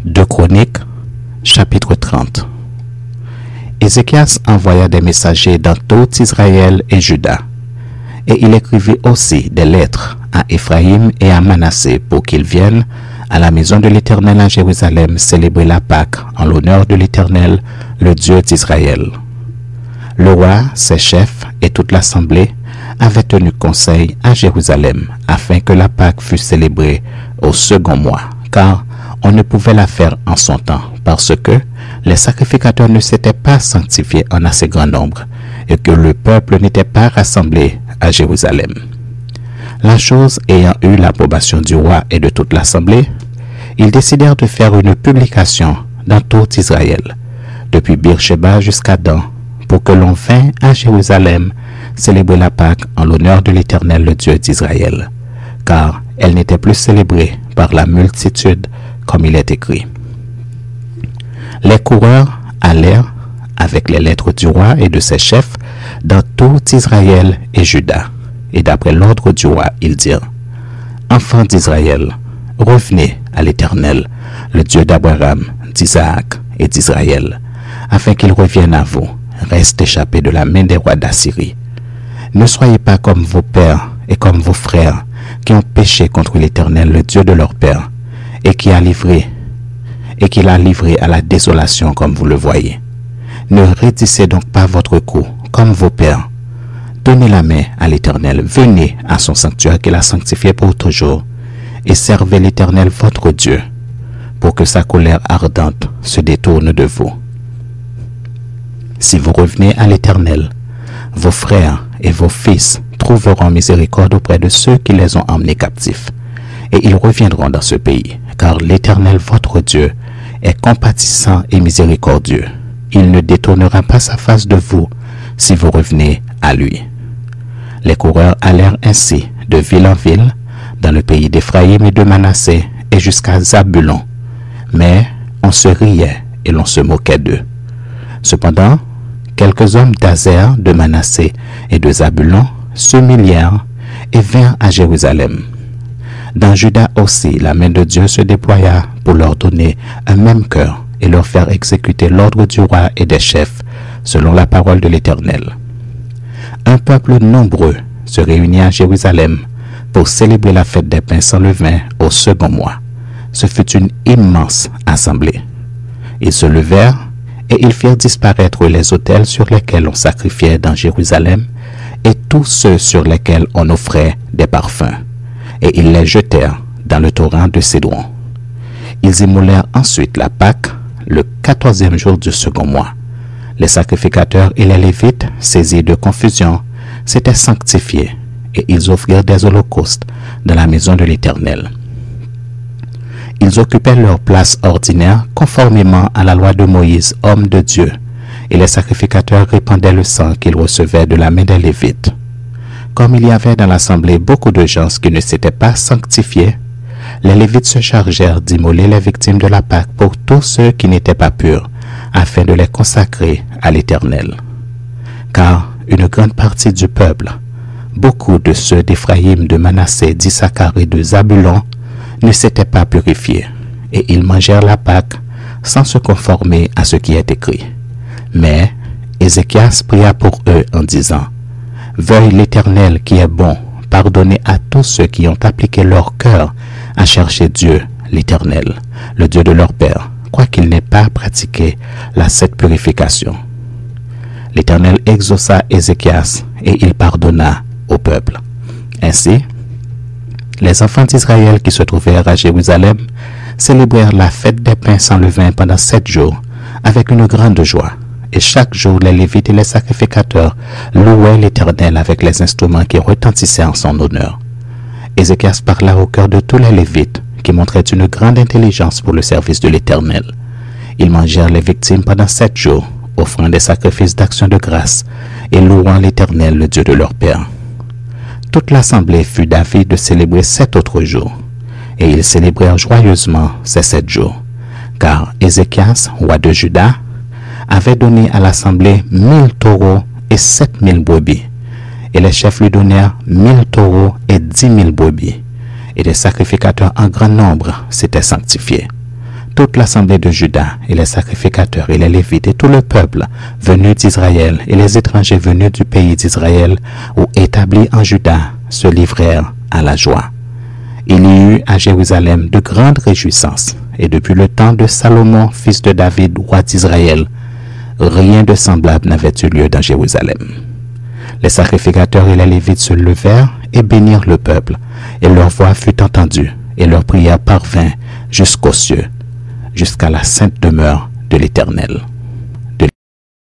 2 Chroniques, chapitre 30. Ézéchias envoya des messagers dans tout Israël et Juda, et il écrivit aussi des lettres à Éphraïm et à Manassé pour qu'ils viennent à la maison de l'Éternel à Jérusalem célébrer la Pâque en l'honneur de l'Éternel, le Dieu d'Israël. Le roi, ses chefs et toute l'assemblée avaient tenu conseil à Jérusalem afin que la Pâque fût célébrée au second mois, car on ne pouvait la faire en son temps parce que les sacrificateurs ne s'étaient pas sanctifiés en assez grand nombre et que le peuple n'était pas rassemblé à Jérusalem. La chose ayant eu l'approbation du roi et de toute l'assemblée, ils décidèrent de faire une publication dans tout Israël, depuis Beersheba jusqu'à Dan, pour que l'on vînt à Jérusalem célébrer la Pâque en l'honneur de l'Éternel, le Dieu d'Israël, car elle n'était plus célébrée par la multitude comme il est écrit. Les coureurs allèrent avec les lettres du roi et de ses chefs dans tout Israël et Juda. Et d'après l'ordre du roi, ils dirent: Enfants d'Israël, revenez à l'Éternel, le Dieu d'Abraham, d'Isaac et d'Israël, afin qu'il revienne à vous, reste échappé de la main des rois d'Assyrie. Ne soyez pas comme vos pères et comme vos frères qui ont péché contre l'Éternel, le Dieu de leur père, et qu'il l'a livré à la désolation comme vous le voyez. Ne raidissez donc pas votre cou comme vos pères. Donnez la main à l'Éternel, venez à son sanctuaire qu'il a sanctifié pour toujours, et servez l'Éternel votre Dieu, pour que sa colère ardente se détourne de vous. Si vous revenez à l'Éternel, vos frères et vos fils trouveront miséricorde auprès de ceux qui les ont emmenés captifs, et ils reviendront dans ce pays, car l'Éternel votre Dieu est compatissant et miséricordieux. Il ne détournera pas sa face de vous si vous revenez à lui. Les coureurs allèrent ainsi de ville en ville, dans le pays d'Éphraïm et de Manassé, et jusqu'à Zabulon. Mais on se riait et l'on se moquait d'eux. Cependant, quelques hommes d'Azer, de Manassé et de Zabulon s'humilièrent et vinrent à Jérusalem. Dans Juda aussi, la main de Dieu se déploya pour leur donner un même cœur et leur faire exécuter l'ordre du roi et des chefs, selon la parole de l'Éternel. Un peuple nombreux se réunit à Jérusalem pour célébrer la fête des pains sans levain au second mois. Ce fut une immense assemblée. Ils se levèrent et ils firent disparaître les autels sur lesquels on sacrifiait dans Jérusalem et tous ceux sur lesquels on offrait des parfums, et ils les jetèrent dans le torrent de Cédron. Ils immolèrent ensuite la Pâque le 14e jour du second mois. Les sacrificateurs et les Lévites, saisis de confusion, s'étaient sanctifiés, et ils offrirent des holocaustes dans la maison de l'Éternel. Ils occupaient leur place ordinaire conformément à la loi de Moïse, homme de Dieu, et les sacrificateurs répandaient le sang qu'ils recevaient de la main des Lévites. Comme il y avait dans l'assemblée beaucoup de gens qui ne s'étaient pas sanctifiés, les Lévites se chargèrent d'immoler les victimes de la Pâque pour tous ceux qui n'étaient pas purs, afin de les consacrer à l'Éternel. Car une grande partie du peuple, beaucoup de ceux d'Éphraïm, de Manassé, d'Issachar et de Zabulon, ne s'étaient pas purifiés, et ils mangèrent la Pâque sans se conformer à ce qui est écrit. Mais Ézéchias pria pour eux en disant: Veuille l'Éternel qui est bon pardonner à tous ceux qui ont appliqué leur cœur à chercher Dieu, l'Éternel, le Dieu de leur père, quoiqu'ils n'aient pas pratiqué cette purification. L'Éternel exauça Ézéchias et il pardonna au peuple. Ainsi, les enfants d'Israël qui se trouvèrent à Jérusalem célébrèrent la fête des pains sans levain pendant 7 jours avec une grande joie. Et chaque jour, les Lévites et les sacrificateurs louaient l'Éternel avec les instruments qui retentissaient en son honneur. Ézéchias parla au cœur de tous les Lévites, qui montraient une grande intelligence pour le service de l'Éternel. Ils mangèrent les victimes pendant 7 jours, offrant des sacrifices d'action de grâce et louant l'Éternel, le Dieu de leur père. Toute l'assemblée fut d'avis de célébrer 7 autres jours, et ils célébrèrent joyeusement ces 7 jours, car Ézéchias, roi de Juda, avait donné à l'assemblée 1000 taureaux et 7000 brebis, et les chefs lui donnèrent 1000 taureaux et 10 000 brebis, et les sacrificateurs en grand nombre s'étaient sanctifiés. toute l'assemblée de Juda, et les sacrificateurs, et les Lévites, et tout le peuple venu d'Israël, et les étrangers venus du pays d'Israël, ou établis en Juda, se livrèrent à la joie. Il y eut à Jérusalem de grandes réjouissances, et depuis le temps de Salomon, fils de David, roi d'Israël, rien de semblable n'avait eu lieu dans Jérusalem. Les sacrificateurs et les Lévites se levèrent et bénirent le peuple, et leur voix fut entendue, et leur prière parvint jusqu'aux cieux, jusqu'à la sainte demeure de l'Éternel.